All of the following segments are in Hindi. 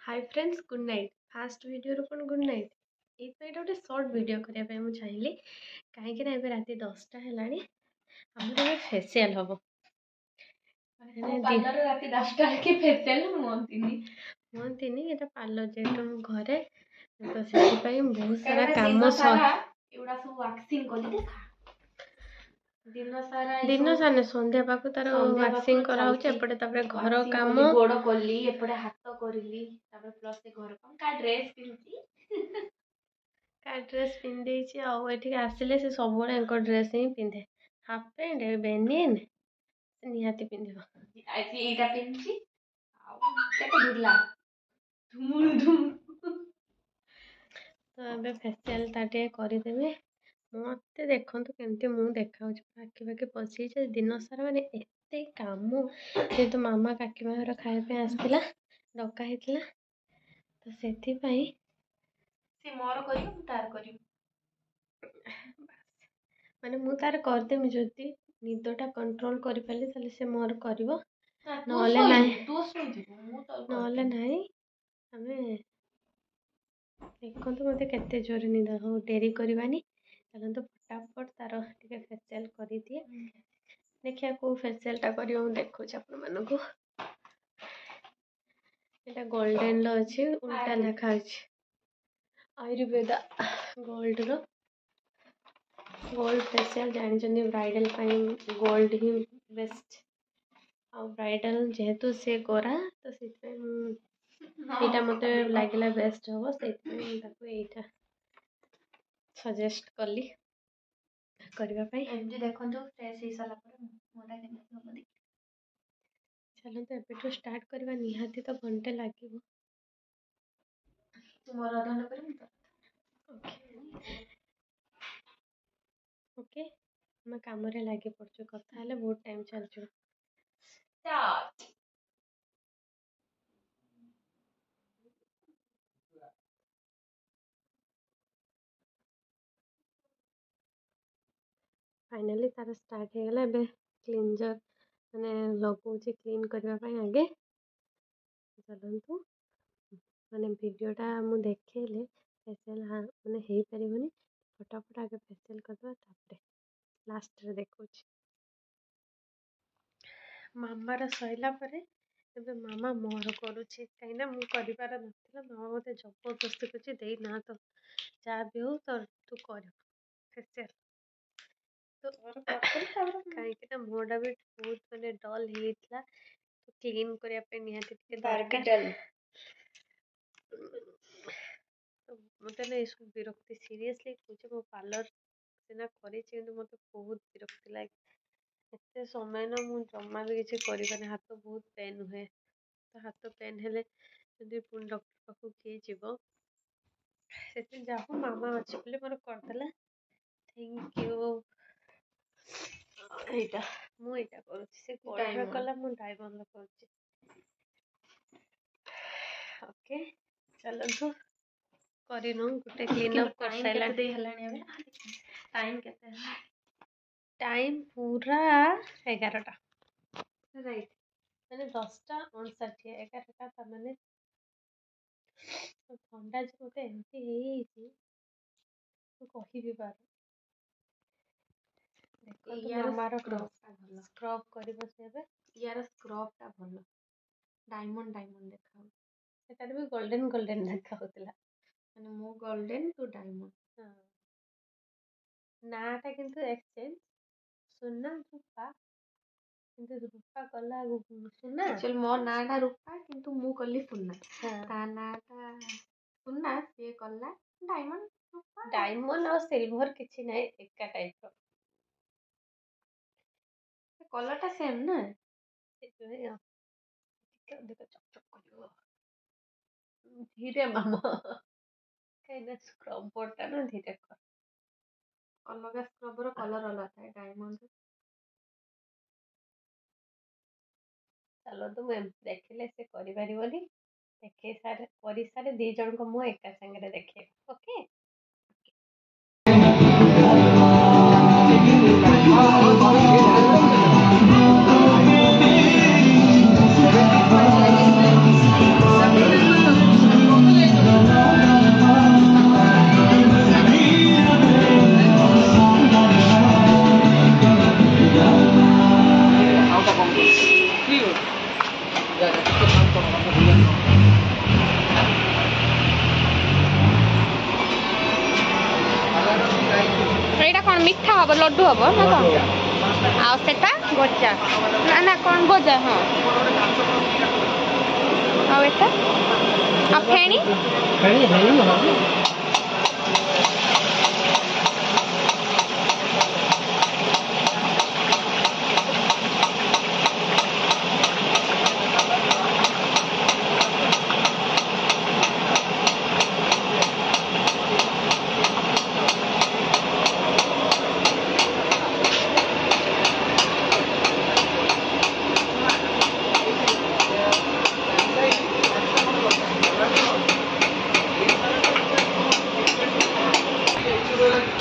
hi friends good night fast video कौन गुड नाइट ये गोटे सर्ट वीडियो करने मुझे चाहिए कहीं रात 10टा है आम फेसियाल हम रात 10टा फेसियाल हमें ये पार्लर जेहतु मु घरे तो से बहुत सारा काम दिन सारा संध्या पाक तार वैक्सिंग करापटे घर काम गोड़ कली एपटे हाथ करली प्लस घर काम का ड्रेस पिंधे आसिले से सब ड्रेस ही पिंधे हाफ पैंट बेनियन निहाती पिंध पिंधि तो ए फेसियाल ताटे करदेवी मत देखु केमती मुँह देखा आखि पाखि पची दिन सारा माने एते काम जेहेतु मामा काकीमा घर खाया आसला डका होता तो से मोर माने मु तार करदेमी जदि निदटा कंट्रोल कर पारे से मोर कर देखो मत केते जोर निद हो डेरी करवानी चलते फटाफट तार टे फेसियाल कर दिए देखिए कौ फेसियालटा कर देखो आपण मानक ये गोल्डन अच्छी उल्टा लिखा आयुर्वेदा गोल्ड रो गोल्ड फेसियाल जानी ब्राइडल गोल्ड ही बेस्ट आ ब्राइडल जेहेतु से गोरा तो यहाँ मत लगे बेस्ट हम से सजेस्ट कली करने देखो फ्रेश हो सारा चलते एबेठू स्टार्ट करवा निहाती तो घंटे लगे ओके हम कम लगे पड़ो कथा बहुत टाइम चल फाइनली तार स्टार्ट हो गला बे क्लींजर मैंने लगुच क्लीन करने आगे चलतु मैंने वीडियोटा मुझे देखेले फेसियाल मैंने हो पारे फटाफट आगे फेसियाल करदे लास्ट रे देखो मामार सैला मामा मोर करुच्ची कहीं मुझे कर मामा मत जबरदस्ती कर ना तो जहाँ भी हो तो तू कर फेसियाल तो कहीं मुहटा भी बहुत मैंने डल होता तो क्लीन करने निहाती दरकार तो मत ना सब विरक्ति सीरियसली कहे मो पार्लर सीना कर मत बहुत विरक्ति लगे एत समय ना मुझे जमा भी किसी कर हाथ बहुत पेन हुए तो हाथ पेन हेले जदि पुणी डॉक्टर पाखु किए जीव से जाओ मामा अच्छे बोले मोर करदेला थैंक यू एटा मुझा कर कला मु डाई बंद कर ओके चलो करनु गोटे क्लीन अप कर साइला टाइम पूरा 11टा राइट मैंने 10टा 59 11टा मैंने ठंडा जो मत एमती कही भी पार स्क्रब कर यार स्क्रबटा भल डायमंड डायमंड देखा सेटार भी गोल्डन गोल्डन देखा माने मो गोल्डन टू डायमंड नाटा किंतु एक्सचेंज सुना रूपा किंतु रूपा कला सुना एक्चुअली मो नाटा रूपा किंतु मु कली सुना ता नाटा सुना से कला डायमंड रूपा डायमंड और सिल्वर किछि नै एका टाइप रो कलरटा सेम ना देखो चकचक करियो धीरे मामा कहीं स्क्रब बोर्डटा ना धीरे कर अलग स्क्रबर कलर अलग था डायमंड चलो तुम देखिले से करि परिबोनी देखे सारे करि सारे दी जण को मु एका संगे देखे ओके এইটা কোন মিঠা হব লড্ডু হব না কোন আর সেটা গজা না না কোন গজা হ্যাঁ আর এটা আর ফেনি ফেনি ফেনি না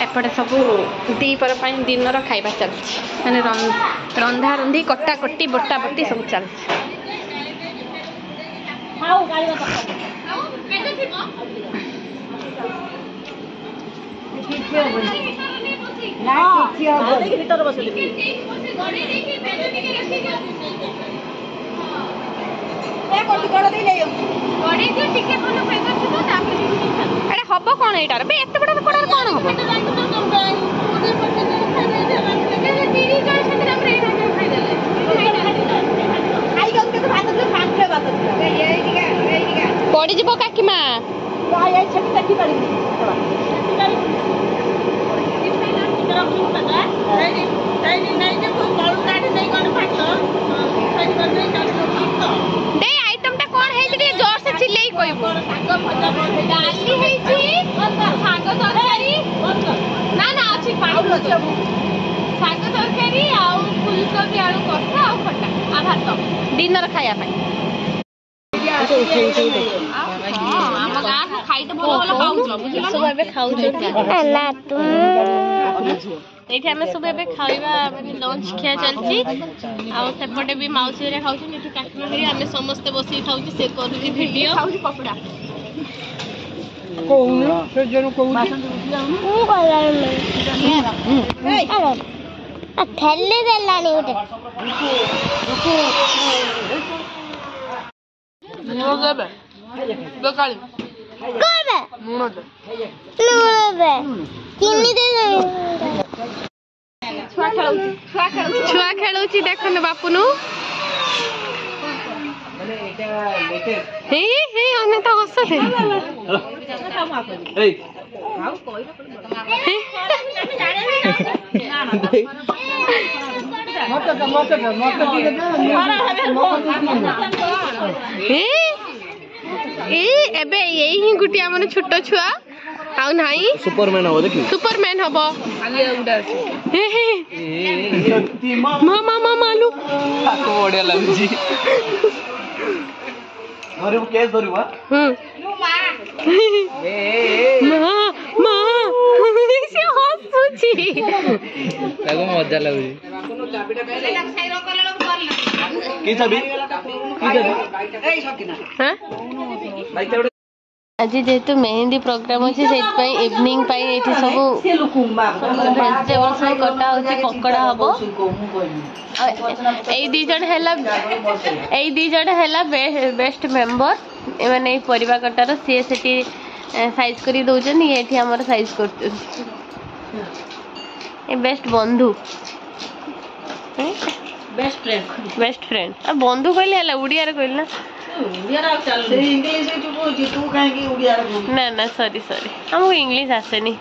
एपटे सब दीपर दिन खाଇବା चलती मैंने रंधा रंधी कटा कटी बटा बटी सब चलती अरे हम कौन यार एत बड़ा कड़ार कौन हम पड़ीज काकीमा आइटम टा कौन है जोर से चिल्ले कहबो डाली है साग तरकारी ना ना अच्छी साग तरकारी आउ फुलकोबी आलू कषा आ खटा आ भात डिनर खाया पाई हम गाँ खाई तो भल भल पाउछ बुझिलो सब एबे खाउछ ना तू एठी हमें सब एबे खाइबा माने लंच खिया चलची आ सेपटे भी माउसी रे खाउछ एठी काटना हे हमें समस्त बसी खाउछ से करूची वीडियो खाउछ पपड़ा कोउनो से जनु कोउची ओ गला ए आ थैले देलानी उठे नुनो देबे बेकाली करबे नुनो दे नुबे किन्नी दे छुआ खेलुची देखन बापुनु हे हे अने तो हसते ए एबे यही गुटी हमन छोट छुआ आउ नाही सुपरमैन हो देखि सुपरमैन हबो आगे उडा हे हे मामा मालू ताको ओडिया लागुची धरिबो केस धरिबो माँ माँ से हंसुची ताको मजा लागुची की चाबी हां आज जेतु मेहंदी प्रोग्राम अछि सेत पई इवनिंग पई एठी सब वेजिटेबल सब कटा होछि पकोड़ा हबो ए दी जण हैला बेस्ट मेंबर ए माने परिवा कटार से सेठी साइज करी दउछन एठी हमर साइज करछन ए बेस्ट बंधु बेस्ट फ्रेंड आ बंधु कहले हला उड़िया रे कहले ना इंग्लिश तू कहीं उड़िया ना ना सॉरी हमको इंग्लिश आसेनी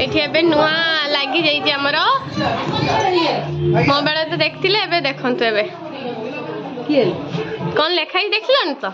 एठी एबे नुआ लागी जाई हमर मोबाइल तो देखथिले एबे देखंतु एबे कौन लेखाई देखलन तो